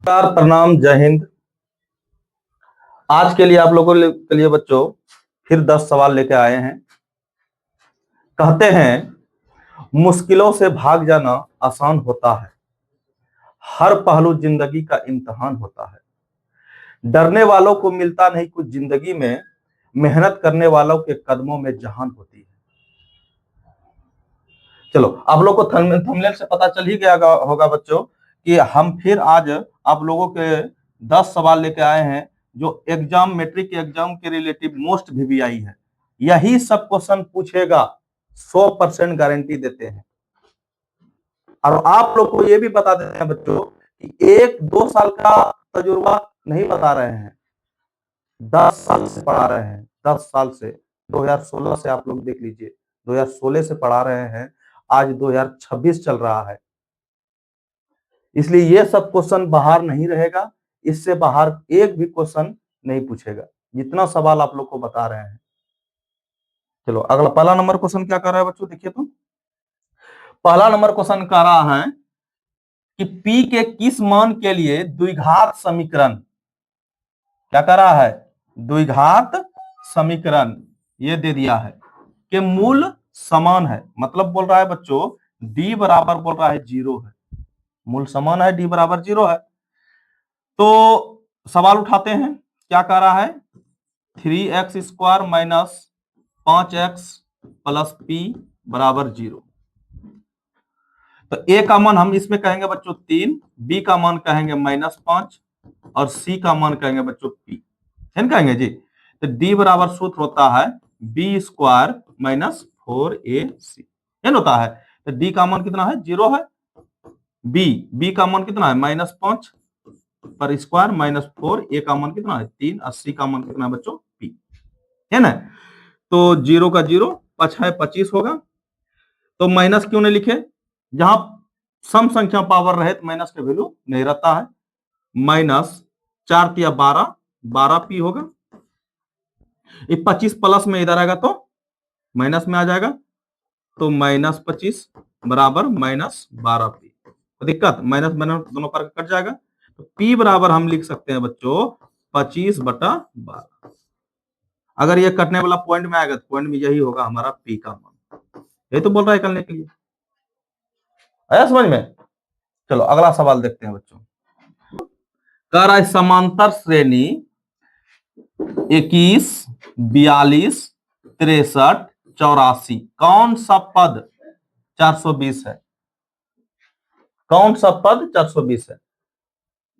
नमस्कार, प्रणाम, जय हिंद। आज के लिए आप लोगों के लिए बच्चों फिर 10 सवाल लेके आए हैं। कहते हैं मुश्किलों से भाग जाना आसान होता है, हर पहलू जिंदगी का इम्तिहान होता है। डरने वालों को मिलता नहीं कुछ जिंदगी में, मेहनत करने वालों के कदमों में जहान होती है। चलो, आप लोग को थंबनेल से पता चल ही गया होगा बच्चों कि हम फिर आज आप लोगों के 10 सवाल लेके आए हैं जो एग्जाम, मैट्रिक एग्जाम के रिलेटिव मोस्ट VVI है। यही सब क्वेश्चन पूछेगा, 100% गारंटी देते हैं। और आप लोग को ये भी बता देते हैं बच्चों कि 1-2 साल का तजुर्बा नहीं बता रहे हैं, 10 साल से पढ़ा रहे हैं। 10 साल से, 2016 से आप लोग देख लीजिए, 2016 से पढ़ा रहे हैं, आज 2026 चल रहा है। इसलिए ये सब क्वेश्चन बाहर नहीं रहेगा, इससे बाहर एक भी क्वेश्चन नहीं पूछेगा, जितना सवाल आप लोग को बता रहे हैं। चलो, अगला पहला नंबर क्वेश्चन क्या कर रहा है बच्चों, देखिए तो पहला नंबर क्वेश्चन कह रहा है कि P के किस मान के लिए द्विघात समीकरण, क्या कर रहा है, द्विघात समीकरण ये दे दिया है कि मूल समान है। मतलब बोल रहा है बच्चों D बराबर बोल रहा है 0 है, मूल समान है, D बराबर 0 है। तो सवाल उठाते हैं, क्या कह रहा है, 3x² minus 5x plus P बराबर 0। तो A का मान हम इसमें कहेंगे बच्चों 3, B का मान कहेंगे -5 और C का मान कहेंगे बच्चों P, है ना, कहेंगे जी। तो D बराबर सूत्र होता है B² माइनस 4AC, है ना, होता है। तो D का मान कितना है, 0 है। B का मान कितना है, -5 पर स्क्वायर माइनस 4, A का मान कितना है 3, और C का मान कितना है बच्चों P, है ना। तो 0 का 0, 5 है 25 होगा। तो माइनस क्यों नहीं लिखे, जहां सम संख्या पावर रहे तो माइनस का वैल्यू नहीं रहता है। -4 या 12 P होगा। ये 25 प्लस में इधर आएगा तो माइनस में आ जाएगा, तो -25 बराबर -12 P। तो दिक्कत, माइनस माइनस दोनों पर कट जाएगा। तो P बराबर हम लिख सकते हैं बच्चों 25/12। अगर ये कटने वाला पॉइंट में आएगा तो पॉइंट में यही होगा हमारा P का मान। ये तो बोल रहा है करने के लिए, आया समझ में। चलो अगला सवाल देखते हैं बच्चों। कह रहा है समांतर श्रेणी 21, 42, 63, 84 कौन सा पद 420 है, कौन सा पद 420 है।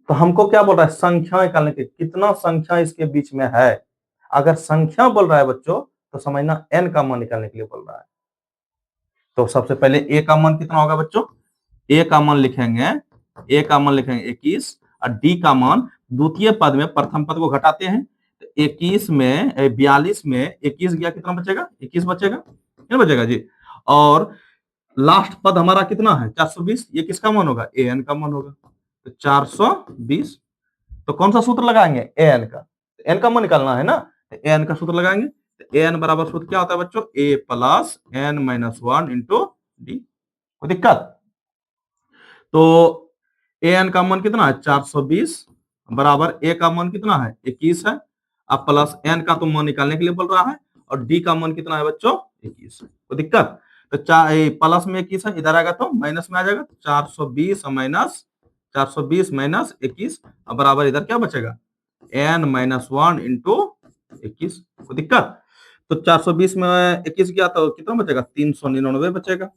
तो हमको क्या बोल रहा है, संख्या निकालने के, कितना संख्या इसके बीच में है। अगर संख्या बोल रहा है बच्चों तो समझना n का मान निकालने के लिए बोल रहा है। तो सबसे पहले a का मान कितना होगा बच्चों, a का मान लिखेंगे, a का मान लिखेंगे 21, और d का मान द्वितीय पद में प्रथम पद को घटाते हैं। तो 21 में 42 में 21 गया, कितना बचेगा, 21 बचेगा, क्या बचेगा जी। और लास्ट पद हमारा कितना है 420, ये किसका मान होगा, an का मान होगा। तो 420, तो कौन सा सूत्र लगाएंगे, an का, n का मान निकालना है ना, तो an का सूत्र लगाएंगे। तो an बराबर सूत्र क्या होता है बच्चों, a plus n-1 into D. कोई दिक्कत। तो an का मान कितना है 420 बराबर a का मान कितना है 21 है, अब प्लस n का तो मान निकालने के लिए बोल रहा है, और d का मान कितना है बच्चों 21। कोई दिक्कत। तो प्लस में 21 है, इधर आएगा तो माइनस में आ जाएगा, 420 माइनस 420 माइनस 21, अब बराबर इधर क्या बचेगा n-1 इंटू 21। कोई दिक्कत। तो 420 में 21 गया तो कितना बचेगा 399 बचेगा,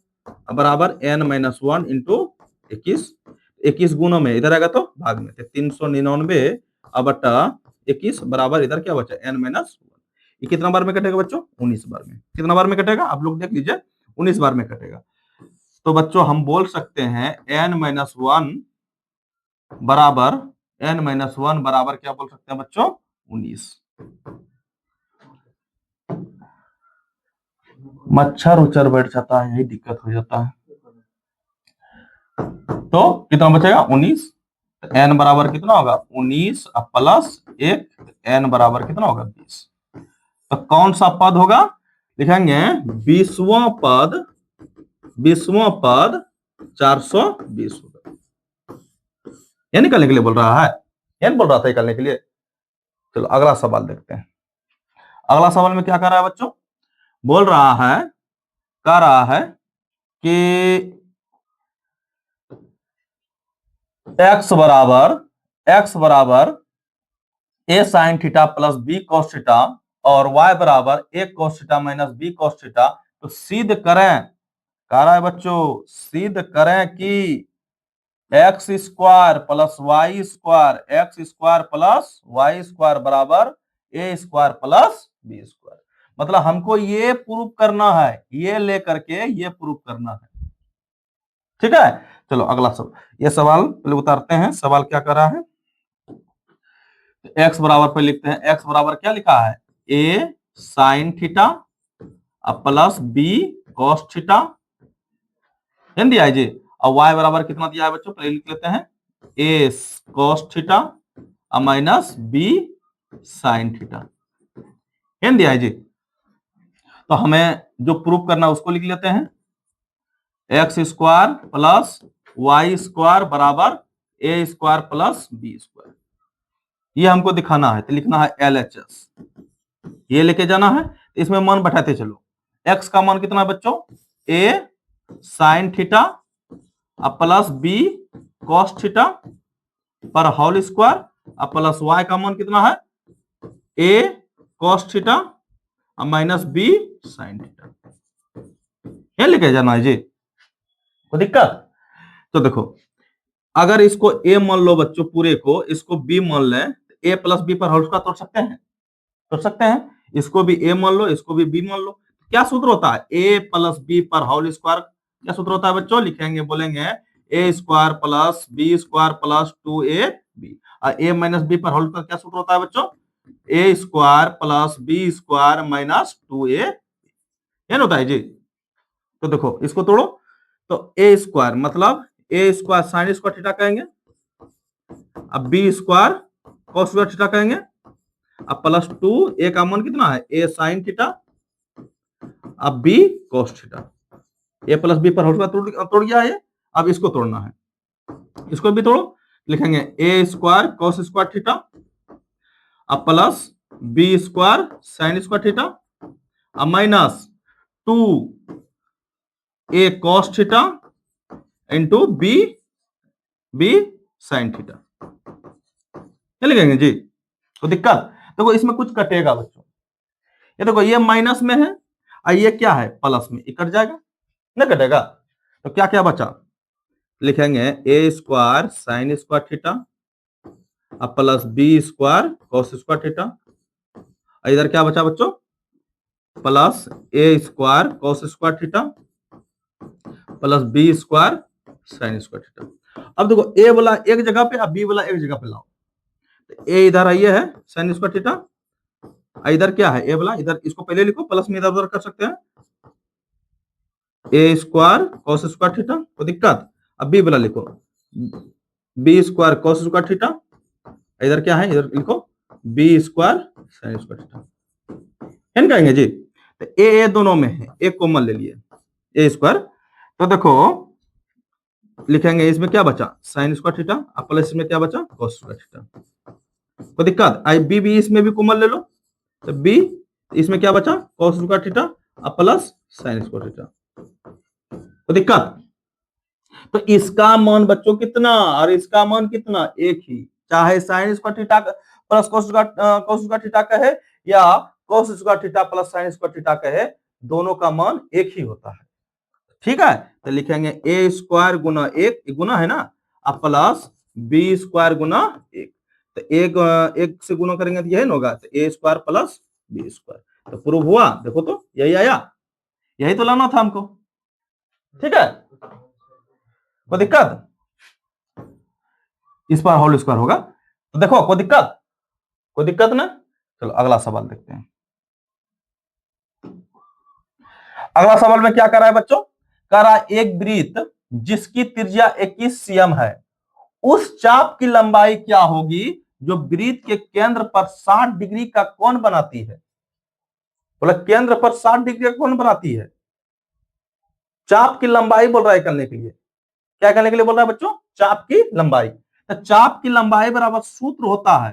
अब बराबर n-1 इंटू 21, 21 गुणों में इधर आएगा तो भाग में, 399 अब बटा 21 बराबर इधर क्या बचा n-1। ये कितना बार में कटेगा बच्चों, 19 बार में। कितना बार में कटेगा आप लोग देख लीजिए, 19 बार में कटेगा। तो बच्चों हम बोल सकते हैं n-1 बराबर n-1 बराबर क्या बोल सकते हैं बच्चों 19। मच्छर उच्छर बैठ जाता है, यही दिक्कत हो जाता है। तो कितना बचेगा 19, n बराबर कितना होगा 19 प्लस 1, n बराबर कितना होगा 20। तो कौन सा पद होगा, लिखेंगे 20वां पद, 20वां पद 420 होगा। ये निकलने के लिए बोल रहा है, ये नहीं बोल रहा था निकलने के लिए। चलो अगला सवाल देखते हैं। अगला सवाल में क्या कर रहा है बच्चों, बोल रहा है, कह रहा है कि x बराबर a sin theta plus b cos theta और y बराबर a cos theta minus b cos theta, तो सिद्ध करें, कह रहा है बच्चों सिद्ध करें कि x square plus y square, x square plus y square बराबर a square plus B square. मतलब हमको ये प्रूव करना है, ये लेकर के ये प्रूव करना है। ठीक है, चलो अगला सवाल, ये सवाल पहले उतारते हैं। सवाल क्या कर रहा है, एक्स बराबर पे लिखते हैं, एक्स बराबर क्या लिखा है, A sine theta plus B cos theta, दिया है जी। और y बराबर कितना दिया है बच्चों, पहले लिख लेते हैं, A cos theta minus B sine theta, दिया है जी। तो हमें जो प्रूफ करना है उसको लिख लेते हैं, x square plus y square बराबर a square plus B square, ये हमको दिखाना है। तो लिखना है LHS, ये लेके जाना है। इसमें मान बैठाते चलो, x का मान कितना है बच्चों, a sine theta plus b cos theta पर होल स्क्वायर प्लस y का मान कितना है, a cos theta minus b sine theta, ये लेके जाना है जी। कोई दिक्कत, तो देखो अगर इसको a मान लो बच्चों पूरे को, इसको b मान लें, a प्लस बी पर होल स्क्वायर तोड़ सकते हैं, तोड़ सकते हैं। इसको भी a मान लो, इसको भी b मान लो, क्या सूत्र होता है, a प्लस बी पर होल स्क्वायर, क्या सूत्र होता है बच्चों, लिखेंगे बोलेंगे a square plus B square plus 2ab, और a माइनस बी पर होल स्क्वायर क्या सूत्र होता है बच्चों, a square plus B square minus 2a, ये होता है जी। तो देखो इसको तोड़ो, तो a स्क्वायर मतलब a square sine square theta कहेंगे, अब b square cos square theta कहेंगे, अब प्लस 2, a का मान कितना है, a साइन थीटा, अब b cos theta, a plus b पर होल स्क्वायर तोड़ गया है। अब इसको तोड़ना है, इसको भी तोड़ो, लिखेंगे a square cos square theta अब plus b square sine square theta अब minus 2a cos theta into b sine theta, लिखेंगे जी। तो दिक्कत देखो इसमें कुछ कटेगा बच्चों, ये देखो ये माइनस में है और ये क्या है प्लस में, ये कट जाएगा ना, कटेगा। तो क्या क्या बचा, लिखेंगे A square sine square theta अब plus B square cos square theta, इधर क्या बचा बच्चों, plus A square cos square theta plus B square sine square theta. अब देखो ए वाला एक जगह पे, अब बी वाला एक जगह पे लाओ, तो ए इधर आइए है साइन स्क्वायर थीटा, इधर क्या है ए वाला, इधर इसको पहले लिखो, प्लस में इधर उधर कर सकते हैं, a square cos square theta, कोई दिक्कत। अब बी वाला लिखो, b square cos square theta, इधर क्या है, इधर लिखो b square sine square theta, एन कहेंगे जी। तो ए दोनों में है, एक कॉमन ले लिए ए स्क्वायर, तो देखो लिखेंगे इसमें क्या बचा साइन स्क्वायर थीटा अब प्लस इसमें क्या बचा कॉस स्क्वायर थीटा, कोई दिक्कत। आई बी इसमें भी कॉमन ले लो, तो बी इसमें क्या बचा कॉस स्क्वायर थीटा अब प्लस साइन स्क्वायर थीटा, कोई दिक्कत। तो इसका मान बच्चों कितना और इसका मान कितना, एक ही, चाहे sign square theta plus cos square theta कहे या cos square theta plus sign square theta कहे, दोनों का मान एक ही होता है। ठीक है, तो लिखेंगे ए स्क्वायर गुना एक गुना है ना, अब प्लस बी स्क्वायर गुना एक, तो एक से गुना करेंगे तो यही होगा, तो ए स्क्वायर प्लस बी स्क्वायर, तो प्रूव हुआ। देखो तो यही आया, यही तो लाना था हमको। ठीक है, कोई दिक्कत, इस पर होल स्क्वायर होगा, तो देखो कोई दिक्कत, कोई दिक्कत ना। चलो अगला सवाल देखते हैं। अगला सवाल में क्या कर रहा है बच्चों, कह रहा है एक वृत्त जिसकी त्रिज्या 21 cm है, उस चाप की लंबाई क्या होगी जो वृत्त के केंद्र पर 60 डिग्री का कोण बनाती है। बोला केंद्र पर 60 डिग्री का कोण बनाती है, चाप की लंबाई बोल रहा है करने के लिए, क्या करने के लिए बोल रहा है बच्चों, चाप की लंबाई। तो चाप की लंबाई बराबर सूत्र होता है,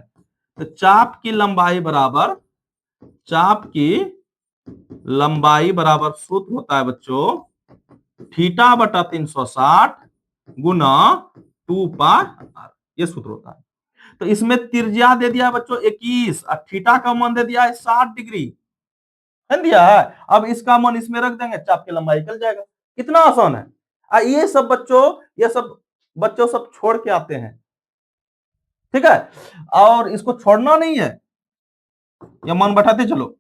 तो चाप की लंबाई बराबर सूत्र होता है बच्चों थीटा बटा 360 गुना 2 पाई r, ये सूत्र होता है। तो इसमें त्रिज्या दे दिया बच्चों 21 और थीटा का मान दे दिया है 60 डिग्री है दिया है। अब इसका मान इसमें रख देंगे, चाप की लंबाई निकल जाएगा। कितना आसान है। ये सब बच्चों सब छोड़ के आते हैं, ठीक है। और इसको छोड़ना नहीं है, ये मान बैठाते चलो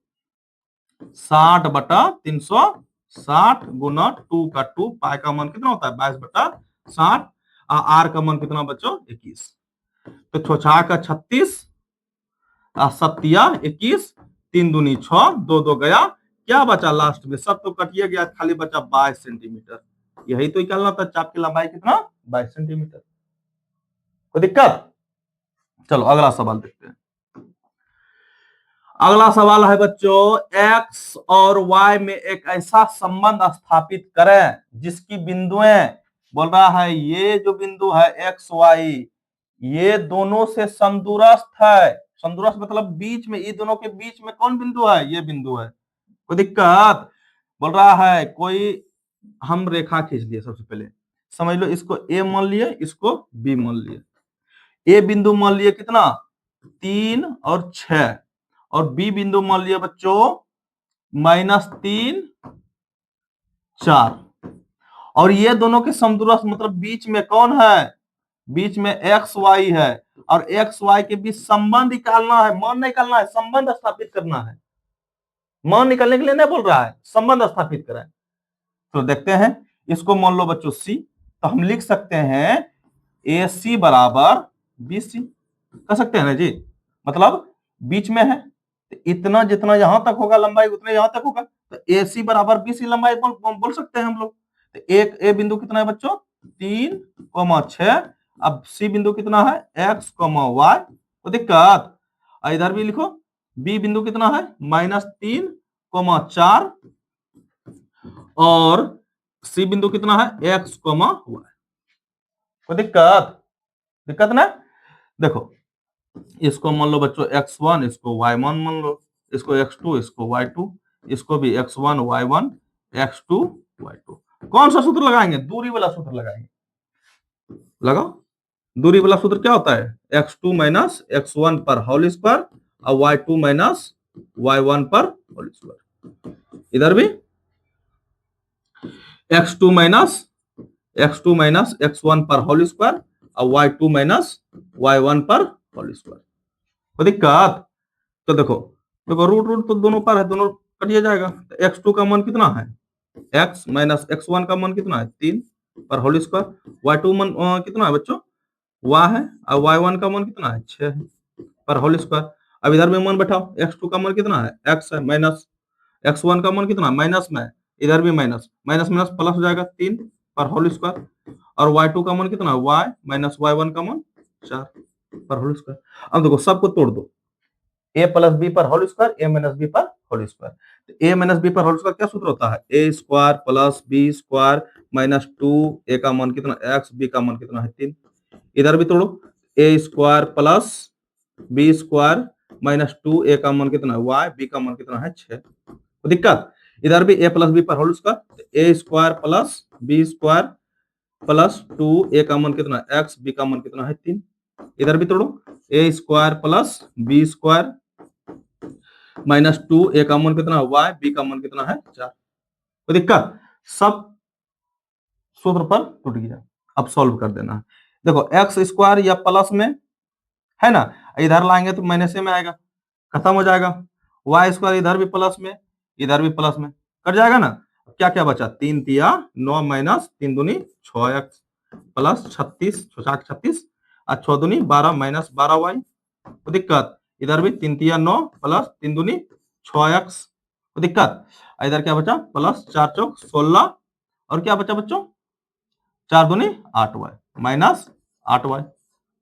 60 बटा 360 गुना 2 का 2, पाई का मान कितना होता है 22 बटा 60, आर का मान कितना बच्चों 21, तो छोछा का 36, सत्या 21, 3 दूनी 6, 2 2 गया, क्या बचा लास्ट में, सब तो कटिए गया, खाली बचा 22 सेंटीमीटर। यही तो निकालना था, चाप की लंबाई कितना 22 सेंटीमीटर। कोई दिक्कत? चलो अगला सवाल देखते हैं। अगला सवाल है बच्चों, x और y में एक ऐसा संबंध स्थापित करें जिसकी बिंदुएं, बोल रहा है ये जो बिंदु है x y, ये दोनों से समदूरस्थ है। समदूरस्थ मतलब बीच में, ये दोनों के बीच में कौन बिंदु है, ये बिंदु है। कोई दिक्कत? बोल रहा है कोई, हम रेखा खींच लिए, सबसे पहले समझ लो, इसको a मान लिए, इसको b मान लिए। a बिंदु मान लिए कितना 3 और 6, और बी बिंदु मान लिया बच्चों -3 4, और ये दोनों के समदूरस्थ मतलब बीच में कौन है, बीच में एक्स वाई है, और एक्स वाई के बीच संबंध निकालना है, मान निकालना है, संबंध स्थापित करना है। मान निकालने के लिए नहीं बोल रहा है, संबंध स्थापित करें। तो देखते हैं, इसको मान लो बच्चों सी, तो हम लिख सकते हैं ए सी बराबर बी सी, कर सकते हैं ना जी, मतलब बीच में है, इतना जितना यहां तक होगा लंबाई उतना यहां तक होगा, तो ए सी बराबर बी सी लंबाई बोल सकते हैं हम लोग। तो एक ए बिंदु कितना है बच्चों 3,6, अब सी बिंदु कितना है x, y, तो दिक्कत, इधर भी लिखो बी बिंदु कितना है -3,4, और सी बिंदु कितना है x, y, कोई दिक्कत ना। देखो इसको मान लो बच्चों x1, इसको y1 मान लो, इसको x2, इसको y2, इसको भी x1 y1 x2 y2। कौन सा सूत्र लगाएंगे, दूरी वाला सूत्र लगाएंगे, लगाओ। दूरी वाला सूत्र क्या होता है x2 माइनस x1 पर होल स्क्वायर और y2 माइनस y1 पर होल स्क्वायर। इधर भी x2 माइनस x1 पर होल स्क्वायर और y2 माइनस y1 पर होल स्क्वायर। कोई दिक्कत? तो देखो रूट तो दोनों पर है, दोनों कटिए जाएगा। तो x2 का मान कितना है x माइनस x1 का मान कितना है 3 पर होल स्क्वायर, y2 मान कितना है बच्चों y है, और y1 का मान कितना है 6 है पर होल स्क्वायर। अब इधर में मान बैठाओ, x2 का मान कितना है x है, माइनस x1 का मान कितना है माइनस में, इधर भी माइनस माइनस माइनस प्लस हो जाएगा 3 पर होल स्क्वायर, और y2 का मान कितना है y माइनस y1 का मान 4 पर होल स्क्वायर। अब देखो सबको तोड़ दो, a प्लस बी पर whole square, a minus b पर होल स्क्वायर। तो a माइनस बी पर होल स्क्वायर क्या सूत्र होता है a square plus B square minus 2, a का मान कितना x, b का मान कितना है 3। इधर भी तोड़ो, a square plus B square minus 2, a का मान कितना है y, b का मान कितना है 6। तो दिक्कत, इधर भी a प्लस बी पर whole square, a square plus B square plus 2, a का मान कितना है x, b का मान कितना है 3। इधर भी तोड़ो, a square plus B square minus 2, a का मान कितना है y, b का मान कितना है 4। कोई दिक्कत? सब सूत्र पर टूट गया, अब सॉल्व कर देना है। देखो एक्स स्क्वायर या प्लस में है ना, इधर लाएंगे तो माइनस में आएगा, खत्म हो जाएगा। वाई स्क्वायर इधर भी प्लस में, इधर भी प्लस में, कट जाएगा ना। क्या क्या बचा 3 तिया 9 माइनस 3 दूनी 6x प्लस 36, 36 और 6 दूनी 12 माइनस 12y। तो दिक्कत, इधर भी 3 तिया 9 प्लस 3 दूनी 6x। तो दिक्कत, इधर क्या बचा प्लस 4 चौक 16, और क्या बचा बच्चों 4 दूनी 8y माइनस 8y।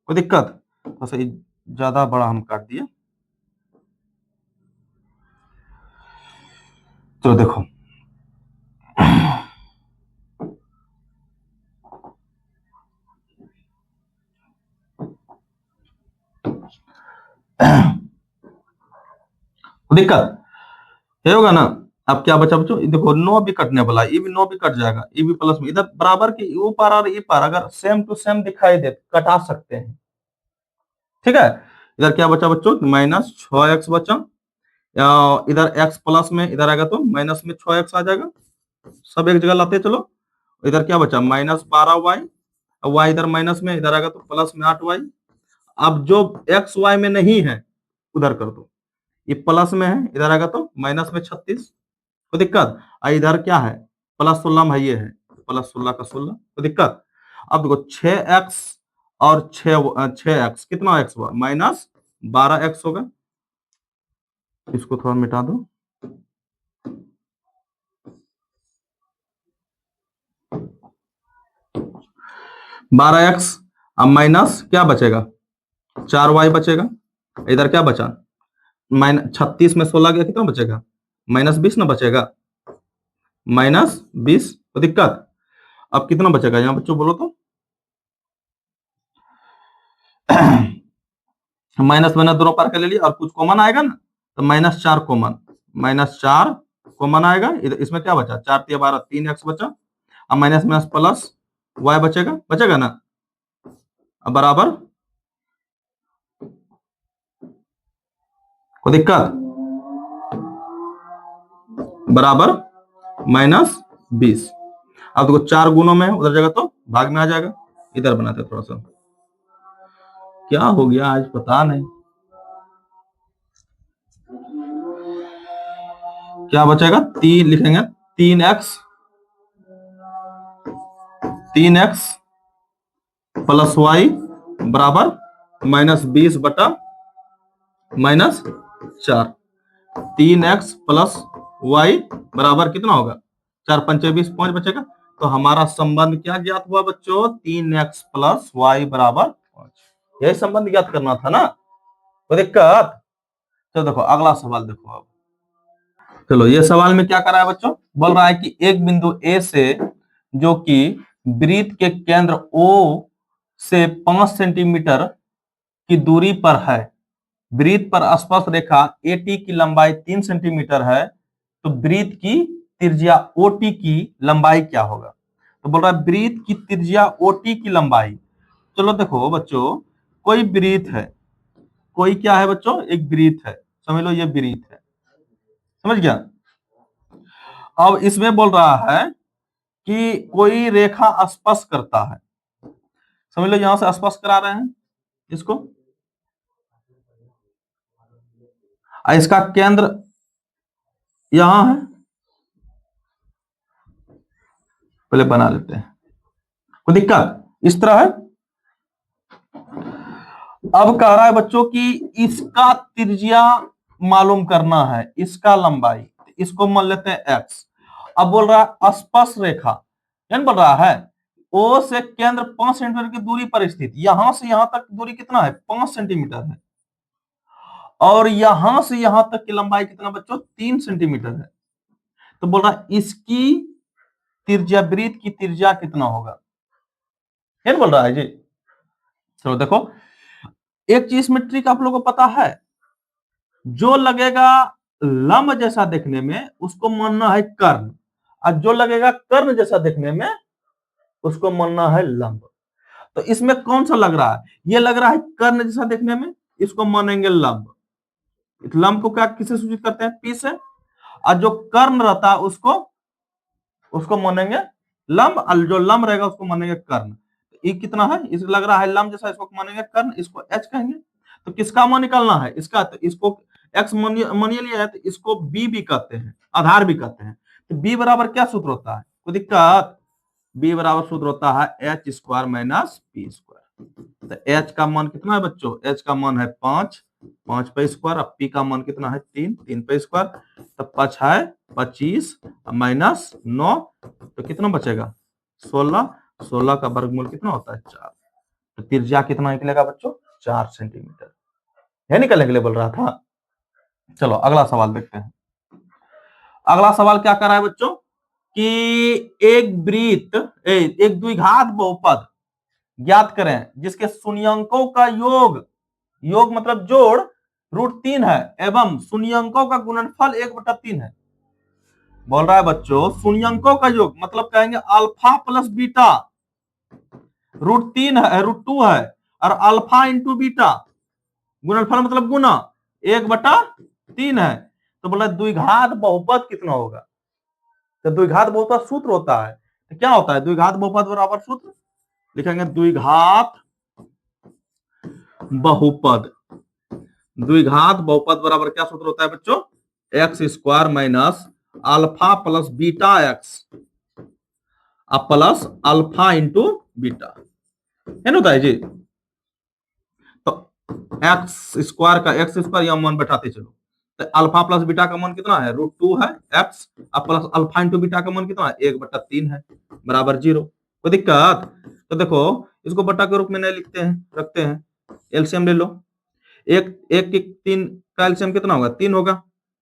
कोई दिक्कत? बस ज्यादा बड़ा हम काट दिए। तो देखो दिक्कत ये होगा ना। अब क्या बचा बच्चों, देखो 9 भी कटने वाला है, ये भी 9 भी कट जाएगा, ये भी प्लस में, इधर बराबर के ऊपर और ये पार अगर सेम टू सेम दिखाई दे कटा सकते हैं। ठीक है, इधर क्या बचा बच्चों, -6x बचा। इधर x प्लस में इधर आएगा तो माइनस में 6x आ जाएगा, सब एक जगह लाते चलो। इधर क्या बचा -12y, y इधर माइनस में इधर आएगा तो प्लस में 8y। अब जो x y में नहीं है उधर कर दो, ये प्लस में है इधर आएगा तो माइनस में 36, कोई दिक्कत। इधर क्या है +16 में ये है, +16 का 16, कोई दिक्कत। अब देखो 6x और 6x कितना x हुआ, -12x होगा। इसको थोड़ा मिटा दो, -12x। अब माइनस क्या बचेगा, 4y बचेगा। इधर क्या बचा, -36 में 16 गया, कितना बचेगा, -20 ना बचेगा, -20, तो दिक्कत। अब कितना बचेगा यहाँ बच्चों बोलो तो, माइनस माइनस दोनों पार कर ले लिया और कुछ कॉमन आएगा ना, तो -4 कॉमन, -4 कॉमन आएगा। इसमें क्या बचा, 4 × 12 3x बचा। अब माइनस माइनस प्लस y बचेगा, बचेगा ना। अब बराबर, कोई दिक्कत, बराबर -20। अब देखो 4 गुणों में उधर जगह तो भाग में आ जाएगा। इधर बनाते थोड़ा सा, क्या हो गया आज पता नहीं, क्या बचेगा, 3 लिखेंगे, 3x प्लस y बराबर -20 बटा -4। 3x प्लस y बराबर कितना होगा, 4 पंचे 20, 5 बचेगा। तो हमारा संबंध क्या ज्ञात हुआ बच्चों, 3x प्लस y बराबर 5। यही संबंध ज्ञात करना था ना, कोई दिक्कत। तो देखो अगला सवाल देखो। अब चलो ये सवाल में क्या करा है बच्चों, बोल रहा है कि एक बिंदु ए से जो कि वृत्त के केंद्र O से 5 सेंटीमीटर की दूरी पर है, वृत्त पर स्पर्श रेखा AT की लंबाई 3 सेंटीमीटर है, तो वृत्त की त्रिज्या OT की लंबाई क्या होगा। तो बोल रहा है वृत्त की त्रिज्या OT की लंबाई। चलो देखो बच्चों, कोई वृत्त है, कोई क्या है बच्चों, एक वृत्त है, समझ लो ये वृत्त है, समझ गया। अब इसमें बोल रहा है कि कोई रेखा स्पर्श करता है, समझ लो यहां से स्पर्श करा रहे हैं इसको, इसका केंद्र यहां है, पहले बना लेते हैं, कोई दिक्कत, इस तरह है। अब कह रहा है बच्चों कि इसका त्रिज्या मालूम करना है, इसका लंबाई, इसको मान लेते हैं x। अब बोल रहा है स्पर्श रेखा, यानी बोल रहा है O से केंद्र 5 सेंटीमीटर की दूरी पर स्थित, यहां से यहां तक दूरी कितना है, 5 सेंटीमीटर है, और यहां से यहां तक की लंबाई कितना बच्चों, 3 सेंटीमीटर है। तो बोल रहा है इसकी त्रिज्या, वृत्त की त्रिज्या कितना होगा, ये बोल रहा है जी। चलो देखो, एक चीज में ट्रिक आप लोगों को पता है, जो लगेगा लंब जैसा देखने में उसको मानना है कर्ण, और जो लगेगा कर्ण जैसा देखने में उसको मानना है लंब। तो इसमें कौन सा लग रहा है, ये लग रहा है कर्ण जैसा देखने में, इसको मानेंगे लंब। लंब को क्या किसे सूचित करते हैं, P से, और जो कर्ण रहता है उसको उसको मानेंगे लंब, और जो लंब रहेगा उसको मानेंगे कर्ण। ये कितना है, इस लग रहा है लंब जैसा, इसको मानेंगे कर्ण, इसको H कहेंगे। तो किसका मान निकालना है, इसका, तो इसको x मानिए लिया है, तो इसको b भी कहते हैं, आधार भी कहते हैं। तो b बराबर क्या सूत्र होता है, कोई दिक्कत, b बराबर सूत्र होता है h square minus p square. तो h का मान कितना है बच्चों, h का मान है 5, 5 पे स्क्वायर, अब p का मान कितना है 3, 3 पे स्क्वायर, तब 5 है 25 माइनस 9, तो कितना बचेगा 16, 16 का वर्गमूल कितना होता है 4। तो त्रिज्या कितना निकलेगा बच्चों, 4 सेंटीमीटर, है निकलने के लिए बोल रहा था। चलो अगला सवाल देखते हैं। अगला सवाल क्या कर रहा है बच्चों, कि एक वृत्त, एक द्विघात बहुपद ज्ञात करें जिसके शून्यंकों का योग योग मतलब जोड़ √3 है एवं शून्यंकों का गुणनफल 1/3 है। बोल रहा है बच्चों शून्यंकों का योग मतलब कहेंगे अल्फा प्लस बीटा, √3 है √2 है और अल्फा इंटू बीटा, गुणनफल मतलब गुना 1/3 है। तो बोला द्विघात बहुपद कितना होगा, तो द्विघात बहुपद सूत्र होता है, तो क्या होता है द्विघात बहुपद बराबर सूत्र लिखेंगे द्विघात बहुपद, द्विघात बहुपद बराबर क्या सूत्र होता है बच्चों, x² minus alpha plus beta x plus alpha into beta है ना जी। तो x² का x² यहां मान बैठाते चलो, तो अल्फा प्लस बीटा का मान कितना है √2 है x plus alpha into beta का मान कितना है 1/3 है बराबर 0। कोई दिक्कत, तो देखो इसको बटा के रूप में नहीं लिखते हैं, रखते हैं, एलसीएम ले लो, एक एक एक 3 का एलसीएम कितना होगा 3 होगा,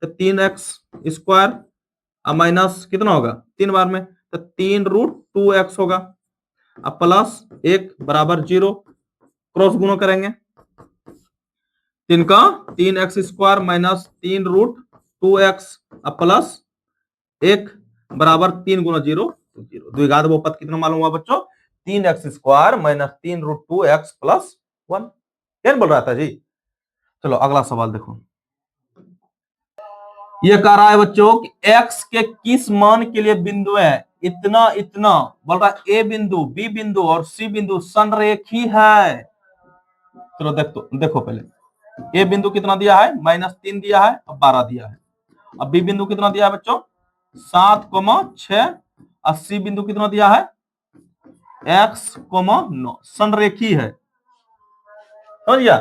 तो 3x² माइनस कितना होगा 3 बार में तो 3√2x होगा, अब प्लस 1 बराबर 0, क्रॉस गुणा करेंगे 3 का 3x² माइनस 3√2x प्लस 1 बराबर 3 गुना 0 0। द्विघात बहुपद कितना मालूम हुआ बच्चों 3x² माइनस 3√2x प्लस 1, क्या बोल रहा था जी। चलो अगला सवाल देखो, ये कह रहा है बच्चों कि x के किस मान के लिए बिंदु है इतना इतना, बोल रहा है ए बिंदु बी बिंदु और सी बिंदु संरेखी है। चलो देखो पहले ए बिंदु कितना दिया है -3 दिया है और 12 दिया है, अब बी बिंदु कितना दिया है बच्चों 7,6 और सी बिंदु कितना दिया है x,9 संरेखी है, समझ गया।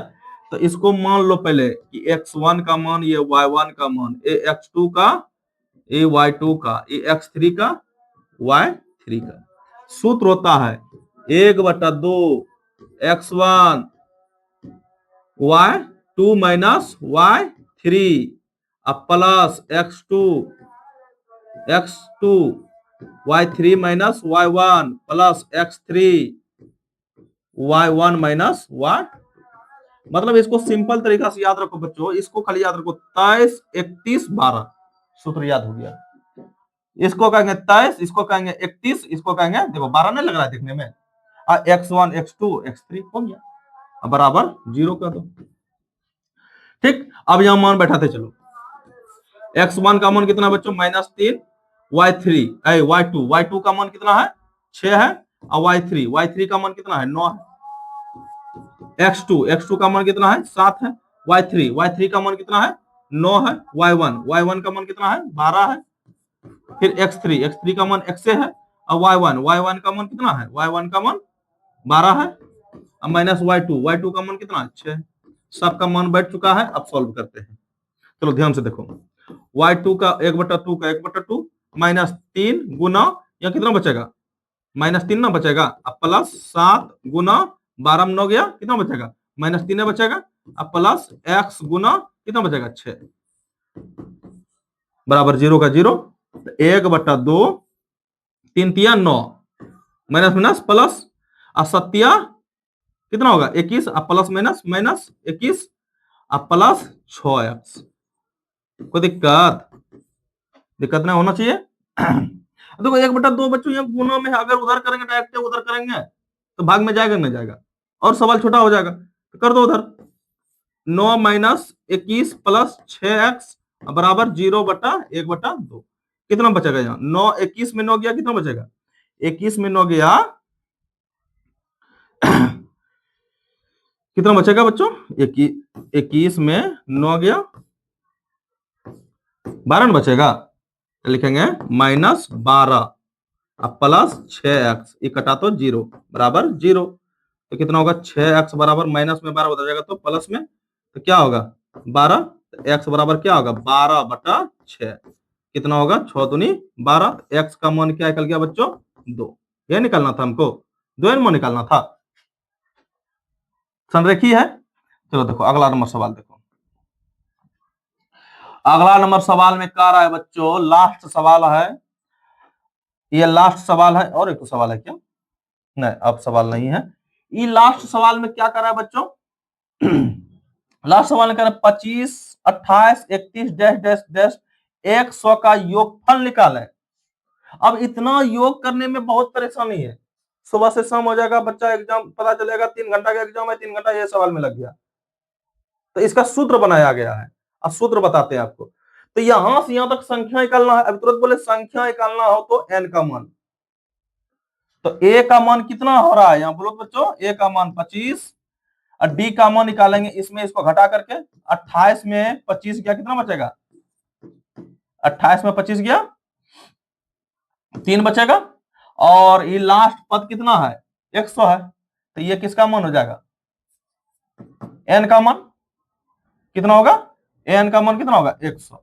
तो इसको मान लो पहले कि x1 का मान ये y1 का मान ये x2 का ये y2 का ये x3 का y3 का, सूत्र होता है 1/2 x1 y2 minus y3 plus x2 y3 minus y1 plus x3 y1 minus y, मतलब इसको सिंपल तरीका से याद रखो बच्चों, इसको खाली याद रखो 23 31 12, सूत्र याद हो गया। इसको कहेंगे 23, इसको कहेंगे 31, इसको कहेंगे देखो 12 नहीं लग रहा है देखने में, x1 x2 x3 हो गया बराबर 0 कर दो। ठीक, अब यहां मान बैठाते चलो, x1 का मान कितना बच्चों -3, y3 y2 का मान कितना है 6 है और y3 का मान कितना है 9 है, x2 का मान कितना है 7 है, y3 का मान कितना है 9 है, y1 का मान कितना है 12 है, फिर x3 का मान x है और y1 का मान कितना है y1 का मान 12 है और माइनस y2 का मान कितना है 6 है, सबका मान बैठ चुका है। अब सॉल्व करते हैं, चलो ध्यान से देखो y2 का 1/2 का 1/2 -3 गुना या कितना बचेगा -3 ना बचेगा, अब प्लस 7 गुना 12 में 9 गया कितना बचेगा -3 बचेगा, अब प्लस x गुना कितना बचेगा 6 बराबर 0 का 0, 1/2 3 तिया 9 माइनस माइनस प्लस असत्या कितना होगा 21 plus minus minus 21 plus 6x, कोई दिक्कत नहीं होना चाहिए। देखो 1/2 बच्चों यहाँ गुना में अगर उधर करेंगे डायरेक्ट उधर करेंगे तो भाग में जाएगा नहीं जाएगा और सवाल छोटा हो जाएगा, तो कर दो उधर 9 माइनस 21 प्लस 6x बराबर 0/1/2, कितना बचेगा यहाँ 9 21 में 9 गया कितना बचेगा 21 में 9 गया कितना बचेगा बच्चों 21 में 9 गया 12 बचेगा, तो लिखेंगे -12 प्लस 6x, ये कटा तो 0 बराबर 0, तो कितना होगा 6x बराबर माइनस में 12 बदल जाएगा तो प्लस में, तो क्या होगा 12, तो x बराबर क्या होगा 12/6, कितना होगा 6 दूनी 12, x का मान क्या निकल गया बच्चों 2, यह निकालना था हमको 2 मान निकालना था, संरेखी है। चलो देखो अगला नंबर सवाल देखो, अगला नंबर सवाल में कह रहा है बच्चों लास्ट सवाल है, ये लास्ट सवाल है और एक तो सवाल है क्या नहीं अब सवाल नहीं है, ये लास्ट सवाल में क्या कर रहा है बच्चों लास्ट सवाल निकालें 25, 28, 31 डैश डैश डैश 100 का योगफल निकालें। अब इतना योग करने में बहुत परेशानी है, सुबह से शाम हो जाएगा, बच्चा एग्जाम पता चलेगा 3 घंटा का एग्जाम है, 3 घंटा ये सवाल में लग गया। तो इसका सूत्र बनाया गया है, अब सूत्र बताते हैं आपको। तो यहां से यहां तक संख्या निकालना है। अब तुरंत बोले संख्या निकालना हो तो n का मान, तो a का मान कितना हो रहा है यहां बोलो बच्चों, a का मान 25 और d का मान निकालेंगे, इसमें इसको घटा करके 28 में 25 गया, कितना बचेगा 28 में 25 गया 3 बचेगा, और ये लास्ट पद कितना है 100 है, तो ये किसका मान हो जाएगा n का मान कितना होगा, n का मान कितना होगा 100।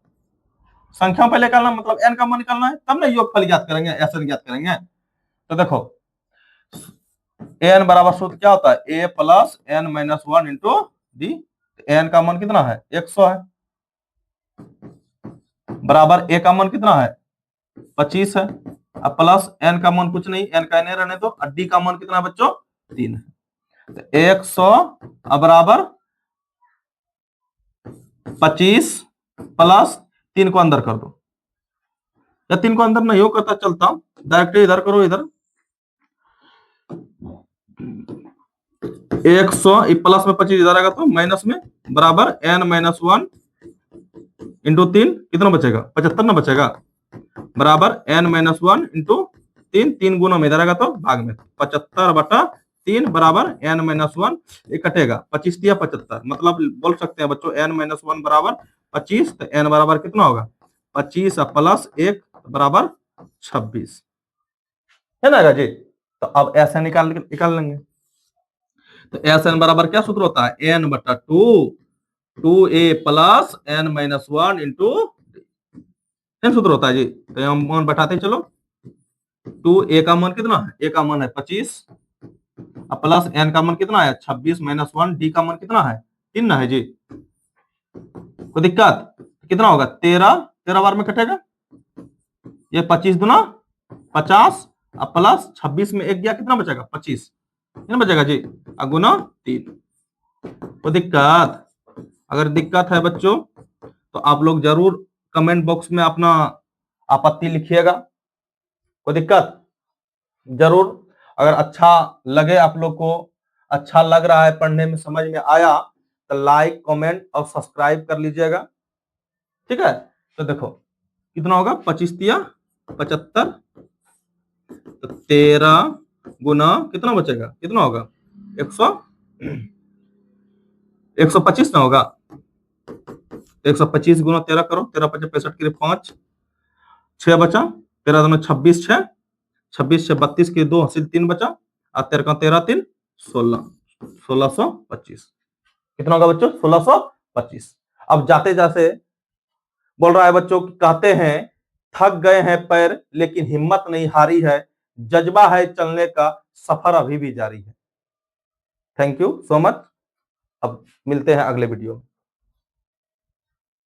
संख्या पहले निकालना मतलब n का मान निकालना है, तब ना योगफल ज्ञात करेंगे, ऐसे ज्ञात करेंगे। तो देखो n बराबर सूत्र क्या होता है a plus n minus 1 into D, n का मान कितना है 100 है, बराबर a का मान कितना है 25 है, अब प्लस n का मान कुछ नहीं, n का n रहने दो, और d का मान कितना है बच्चों 3 है, तो 100 बराबर 25 प्लस 3 को अंदर कर दो, या 3 को अंदर नहीं हो करता चलता, डायरेक्ट इधर करो, इधर 100 प्लस में 25 इधर आएगा तो माइनस में, बराबर n माइनस 1 इंटू 3 कितना बचेगा 75 ना बचेगा, बराबर n माइनस 1 इंटू 3 गुना में इधर आएगा तो भाग में 75/3 बराबर n माइनस 1, ये कटेगा 25 दिया 75, मतलब बोल सकते हैं बच्चों n माइनस 1 बराबर 25, तो n बराबर कितना होगा 25 प्लस 1 बराबर 26 है ना जी। तो अब ऐसे निकाल लेंगे, तो एस एन बराबर क्या सूत्र होता है n बटा 2a plus n minus 1 into सूत्र होता है जी। तो हम मान बैठाते चलो, 2a का मान कितना है, a का मान है 25 प्लस n का मान कितना है 26 माइनस 1, d का मान कितना है 3 ना है जी, कोई दिक्कत कितना होगा 13 बार में कटेगा, ये 25 दुना 50 प्लस 26 में 1 गया, कितना बचेगा 25 बचेगा जी, गुना 3। तो दिक्कत, अगर दिक्कत है बच्चों तो आप लोग जरूर कमेंट बॉक्स में अपना आपत्ति लिखिएगा, कोई दिक्कत जरूर। अगर अच्छा लगे, आप लोग को अच्छा लग रहा है, पढ़ने में समझ में आया, तो लाइक कमेंट और सब्सक्राइब कर लीजिएगा, ठीक है। तो देखो कितना होगा 25 तिया 75, तो 13 गुना कितना बचेगा, कितना होगा 125 ना होगा, 125 गुना 13 करो, 13 5 65 के लिए 5 6 बचा, 13 2 26 6 26 6 32 के 2 हासिल 3 बचा, और 13 का 13 3 16 1625 कितना होगा बच्चों 1625। अब जाते जाते बोल रहा है बच्चों, कहते हैं थक गए हैं पैर लेकिन हिम्मत नहीं हारी है, जज्बा है चलने का सफर अभी भी जारी है। थैंक यू सो मच, अब मिलते हैं अगले वीडियो में।